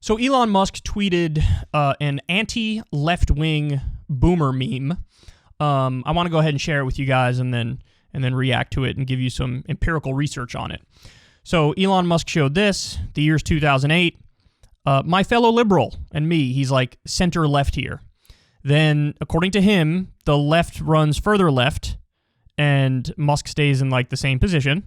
So Elon Musk tweeted an anti-left-wing boomer meme. I want to go ahead and share it with you guys and then react to it and give you some empirical research on it. So Elon Musk showed this. The year's 2008. My fellow liberal and me, he's like center-left here. Then, according to him, the left runs further left, and Musk stays in like the same position.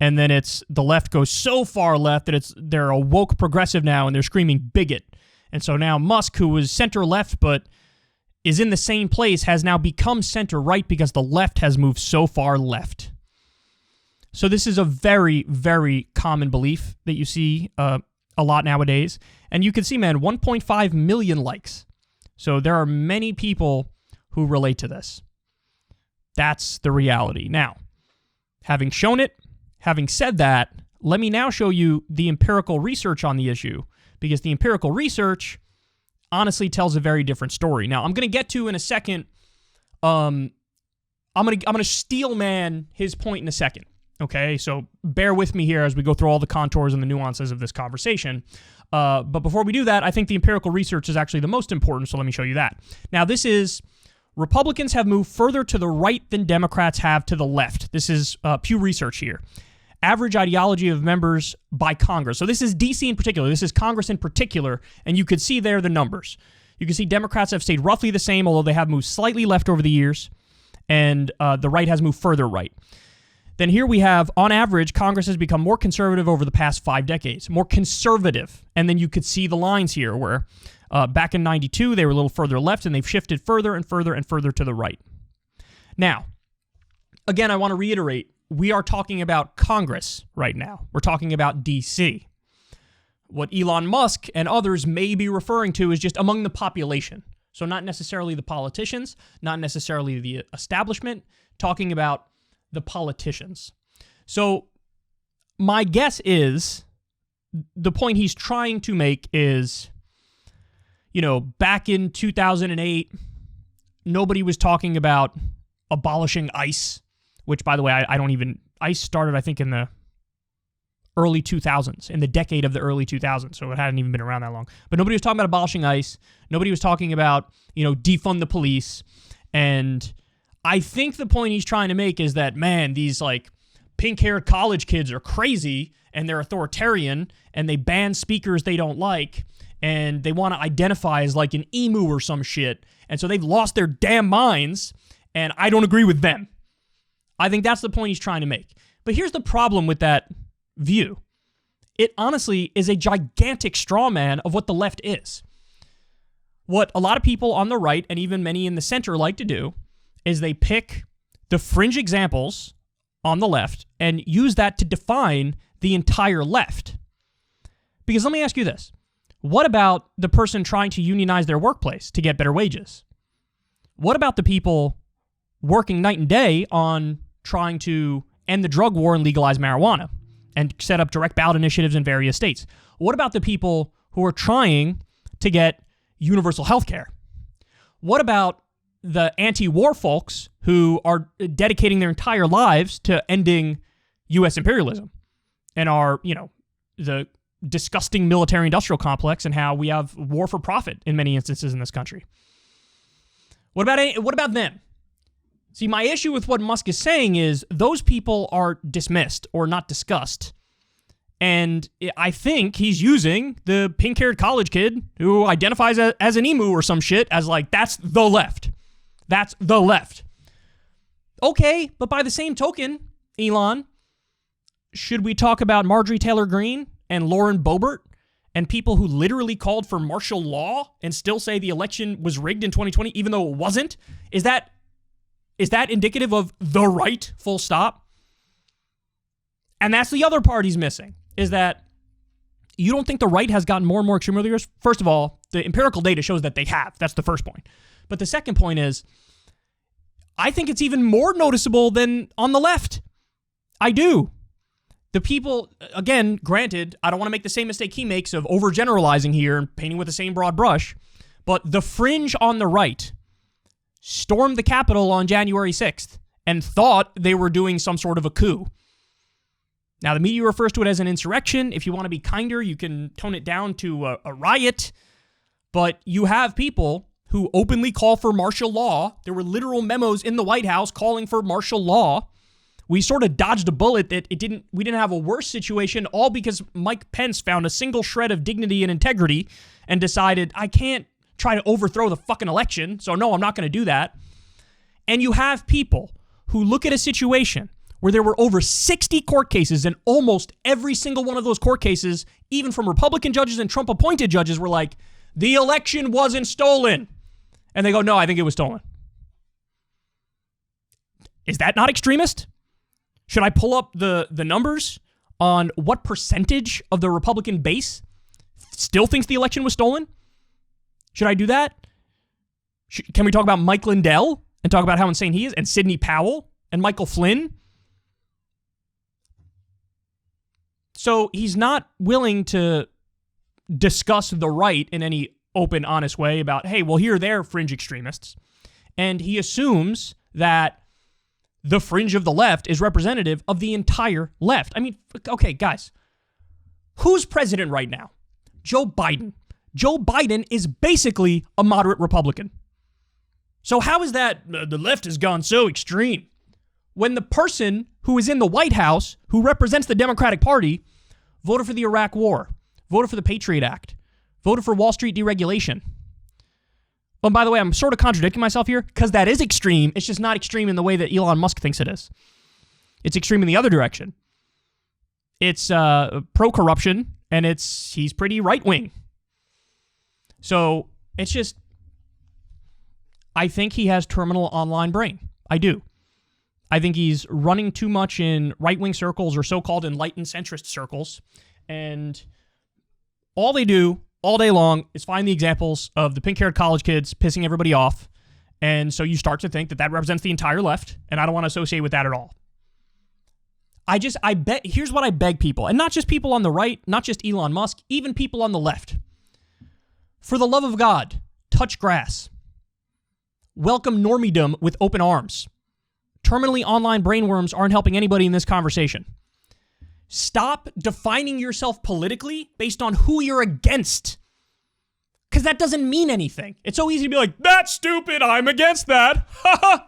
And then the left goes so far left that they're a woke progressive now, and they're screaming bigot. And so now Musk, who was center-left but is in the same place, has now become center-right because the left has moved so far left. So this is a very, very common belief that you see a lot nowadays. And you can see, man, 1.5 million likes. So there are many people who relate to this. That's the reality. Now, having shown it, having said that, let me now show you the empirical research on the issue, because the empirical research honestly tells a very different story. Now, I'm going to get to in a second. I'm going to steel man his point in a second. Okay, so bear with me here as we go through all the contours and the nuances of this conversation. But before we do that, I think the empirical research is actually the most important, so let me show you that. Now, this is Republicans have moved further to the right than Democrats have to the left. This is Pew Research here. Average ideology of members by Congress. So this is D.C. in particular. This is Congress in particular, and you could see there the numbers. You can see Democrats have stayed roughly the same, although they have moved slightly left over the years, and the right has moved further right. Then here we have, on average, Congress has become more conservative over the past 5 decades. More conservative. And then you could see the lines here where back in 92, they were a little further left, and they've shifted further and further and further to the right. Now, again, I want to reiterate, we are talking about Congress right now. We're talking about D.C. What Elon Musk and others may be referring to is just among the population. So not necessarily the politicians, not necessarily the establishment, talking about the politicians. So my guess is the point he's trying to make is, back in 2008, nobody was talking about abolishing ICE, which, by the way, ICE started, I think, in the early 2000s, in the decade of the early 2000s, so it hadn't even been around that long. But nobody was talking about abolishing ICE. Nobody was talking about, defund the police. And I think the point he's trying to make is that, man, these pink-haired college kids are crazy and they're authoritarian and they ban speakers they don't like and they want to identify as like an emu or some shit. And so they've lost their damn minds and I don't agree with them. I think that's the point he's trying to make. But here's the problem with that view. It honestly is a gigantic straw man of what the left is. What a lot of people on the right and even many in the center like to do is they pick the fringe examples on the left and use that to define the entire left. Because let me ask you this. What about the person trying to unionize their workplace to get better wages? What about the people working night and day on trying to end the drug war and legalize marijuana and set up direct ballot initiatives in various states? What about the people who are trying to get universal health care? What about the anti-war folks who are dedicating their entire lives to ending U.S. imperialism and are, the disgusting military-industrial complex and how we have war for profit in many instances in this country? What about them? See, my issue with what Musk is saying is those people are dismissed or not discussed. And I think he's using the pink-haired college kid who identifies as an emu or some shit as that's the left. That's the left. Okay, but by the same token, Elon, should we talk about Marjorie Taylor Greene and Lauren Boebert and people who literally called for martial law and still say the election was rigged in 2020 even though it wasn't? Is that indicative of the right, full stop? And that's the other part he's missing, is that you don't think the right has gotten more and more extreme over the years? First of all, the empirical data shows that they have. That's the first point. But the second point is, I think it's even more noticeable than on the left. I do. The people, again, granted, I don't want to make the same mistake he makes of overgeneralizing here and painting with the same broad brush, but the fringe on the right stormed the Capitol on January 6th and thought they were doing some sort of a coup. Now, the media refers to it as an insurrection. If you want to be kinder, you can tone it down to a riot. But you have people who openly call for martial law. There were literal memos in the White House calling for martial law. We sort of dodged a bullet that we didn't have a worse situation, all because Mike Pence found a single shred of dignity and integrity and decided, I can't try to overthrow the fucking election, so no, I'm not going to do that. And you have people who look at a situation where there were over 60 court cases, and almost every single one of those court cases, even from Republican judges and Trump-appointed judges, were like, the election wasn't stolen. And they go, no, I think it was stolen. Is that not extremist? Should I pull up the numbers on what percentage of the Republican base still thinks the election was stolen? Should I do that? Can we talk about Mike Lindell and talk about how insane he is, and Sidney Powell and Michael Flynn? So he's not willing to discuss the right in any open, honest way about, hey, well, here they're fringe extremists. And he assumes that the fringe of the left is representative of the entire left. I mean, okay, guys, who's president right now? Joe Biden. Joe Biden is basically a moderate Republican. So how is that the left has gone so extreme? When the person who is in the White House, who represents the Democratic Party, voted for the Iraq War, voted for the Patriot Act, voted for Wall Street deregulation. Oh, by the way, I'm sort of contradicting myself here because that is extreme. It's just not extreme in the way that Elon Musk thinks it is. It's extreme in the other direction. It's pro-corruption, and he's pretty right-wing. So it's just, I think he has terminal online brain. I do. I think he's running too much in right-wing circles or so-called enlightened centrist circles, and all they do all day long is find the examples of the pink-haired college kids pissing everybody off, and so you start to think that represents the entire left, and I don't want to associate with that at all. Here's what I beg people, and not just people on the right, not just Elon Musk, even people on the left. For the love of God, touch grass. Welcome normiedom with open arms. Terminally online brainworms aren't helping anybody in this conversation. Stop defining yourself politically based on who you're against. Because that doesn't mean anything. It's so easy to be like, that's stupid, I'm against that.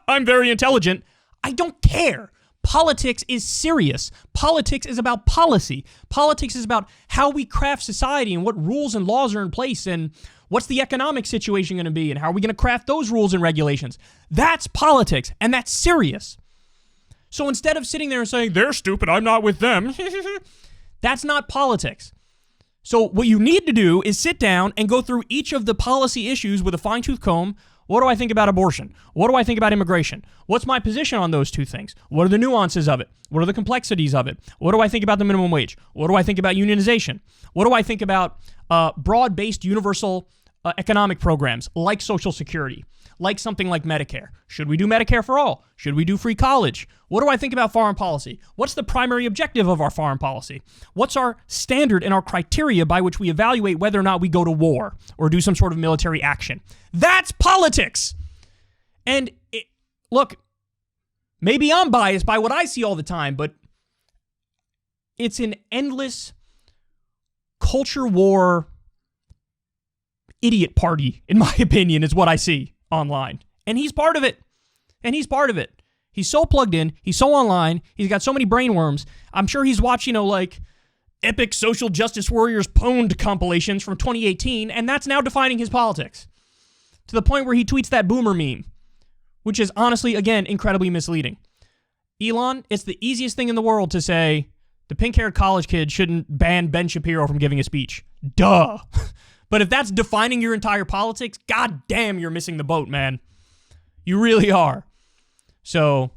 I'm very intelligent. I don't care. Politics is serious. Politics is about policy. Politics is about how we craft society and what rules and laws are in place and what's the economic situation going to be and how are we going to craft those rules and regulations. That's politics, and that's serious. So instead of sitting there and saying, they're stupid, I'm not with them, that's not politics. So what you need to do is sit down and go through each of the policy issues with a fine-tooth comb. What do I think about abortion? What do I think about immigration? What's my position on those two things? What are the nuances of it? What are the complexities of it? What do I think about the minimum wage? What do I think about unionization? What do I think about broad-based universal economic programs like Social Security, like something like Medicare? Should we do Medicare for all? Should we do free college? What do I think about foreign policy? What's the primary objective of our foreign policy? What's our standard and our criteria by which we evaluate whether or not we go to war or do some sort of military action? That's politics. And look, maybe I'm biased by what I see all the time, but it's an endless culture war idiot party, in my opinion, is what I see online. And he's part of it. He's so plugged in. He's so online. He's got so many brainworms. I'm sure he's watching, like epic social justice warriors pwned compilations from 2018, and that's now defining his politics. To the point where he tweets that boomer meme, which is honestly, again, incredibly misleading. Elon, it's the easiest thing in the world to say the pink-haired college kid shouldn't ban Ben Shapiro from giving a speech. Duh. But if that's defining your entire politics, god damn, you're missing the boat, man. You really are. So,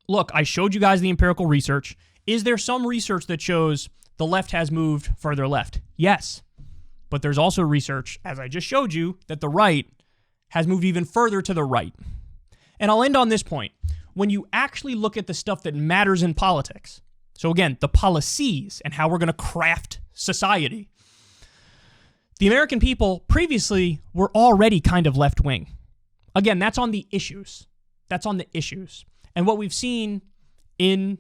look, I showed you guys the empirical research. Is there some research that shows the left has moved further left? Yes. But there's also research, as I just showed you, that the right has moved even further to the right. And I'll end on this point. When you actually look at the stuff that matters in politics, so again, the policies and how we're going to craft society, the American people previously were already kind of left-wing. Again, that's on the issues. And what we've seen in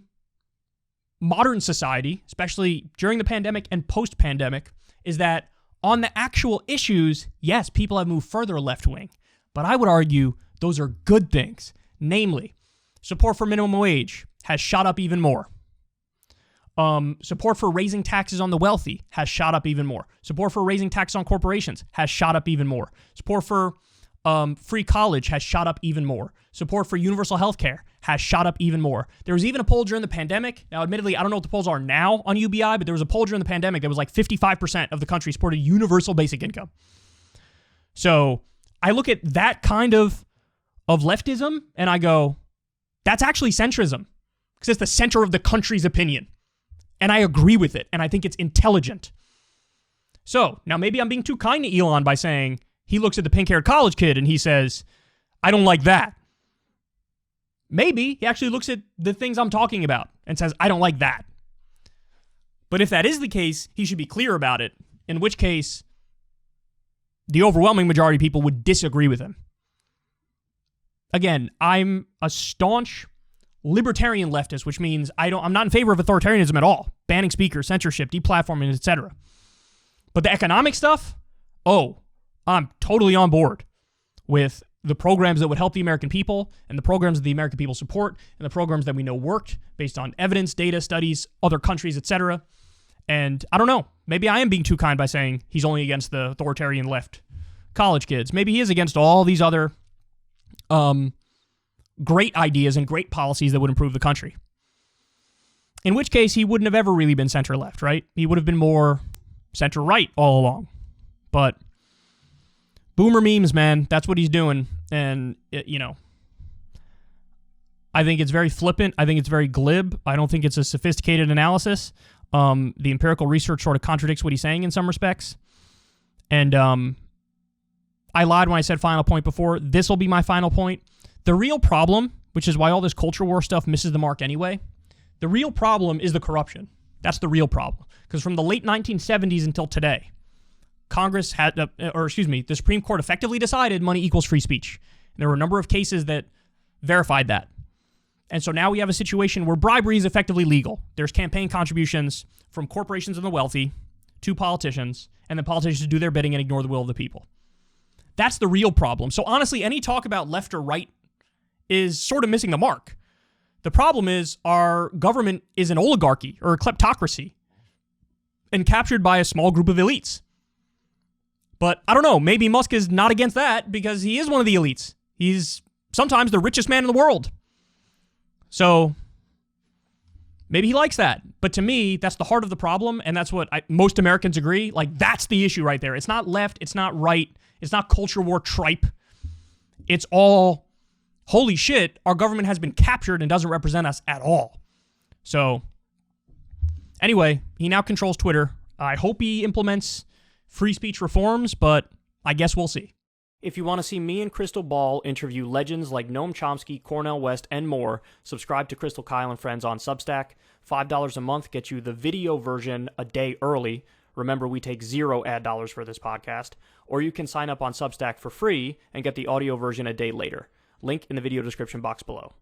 modern society, especially during the pandemic and post-pandemic, is that on the actual issues, yes, people have moved further left-wing, but I would argue those are good things. Namely, support for minimum wage has shot up even more. Support for raising taxes on the wealthy has shot up even more. Support for raising taxes on corporations has shot up even more. Support for free college has shot up even more. Support for universal health care has shot up even more. There was even a poll during the pandemic. Now, admittedly, I don't know what the polls are now on UBI, but there was a poll during the pandemic that was like 55% of the country supported universal basic income. So I look at that kind of leftism and I go, that's actually centrism, because it's the center of the country's opinion. And I agree with it, and I think it's intelligent. So, now maybe I'm being too kind to Elon by saying he looks at the pink-haired college kid and he says, I don't like that. Maybe he actually looks at the things I'm talking about and says, I don't like that. But if that is the case, he should be clear about it, in which case the overwhelming majority of people would disagree with him. Again, I'm a staunch libertarian leftist, which means I'm not in favor of authoritarianism at all. Banning speakers, censorship, deplatforming, etc. But the economic stuff, I'm totally on board with the programs that would help the American people and the programs that the American people support and the programs that we know worked based on evidence, data, studies, other countries, etc. And I don't know, maybe I am being too kind by saying he's only against the authoritarian left college kids. Maybe he is against all these other great ideas and great policies that would improve the country. In which case, he wouldn't have ever really been center-left, right? He would have been more center-right all along. But boomer memes, man, that's what he's doing. And, I think it's very flippant. I think it's very glib. I don't think it's a sophisticated analysis. The empirical research sort of contradicts what he's saying in some respects. And I lied when I said final point before. This will be my final point. The real problem, which is why all this culture war stuff misses the mark anyway, the real problem is the corruption. That's the real problem. Because from the late 1970s until today, the Supreme Court effectively decided money equals free speech. And there were a number of cases that verified that. And so now we have a situation where bribery is effectively legal. There's campaign contributions from corporations and the wealthy to politicians, and the politicians do their bidding and ignore the will of the people. That's the real problem. So honestly, any talk about left or right is sort of missing the mark. The problem is our government is an oligarchy or a kleptocracy and captured by a small group of elites. But I don't know, maybe Musk is not against that because he is one of the elites. He's sometimes the richest man in the world. So maybe he likes that. But to me, that's the heart of the problem, and that's what most Americans agree. Like, that's the issue right there. It's not left, it's not right, it's not culture war tripe. It's all, holy shit, our government has been captured and doesn't represent us at all. So anyway, he now controls Twitter. I hope he implements free speech reforms, but I guess we'll see. If you want to see me and Crystal Ball interview legends like Noam Chomsky, Cornel West, and more, subscribe to Crystal Kyle and Friends on Substack. $5 a month gets you the video version a day early. Remember, we take zero ad dollars for this podcast. Or you can sign up on Substack for free and get the audio version a day later. Link in the video description box below.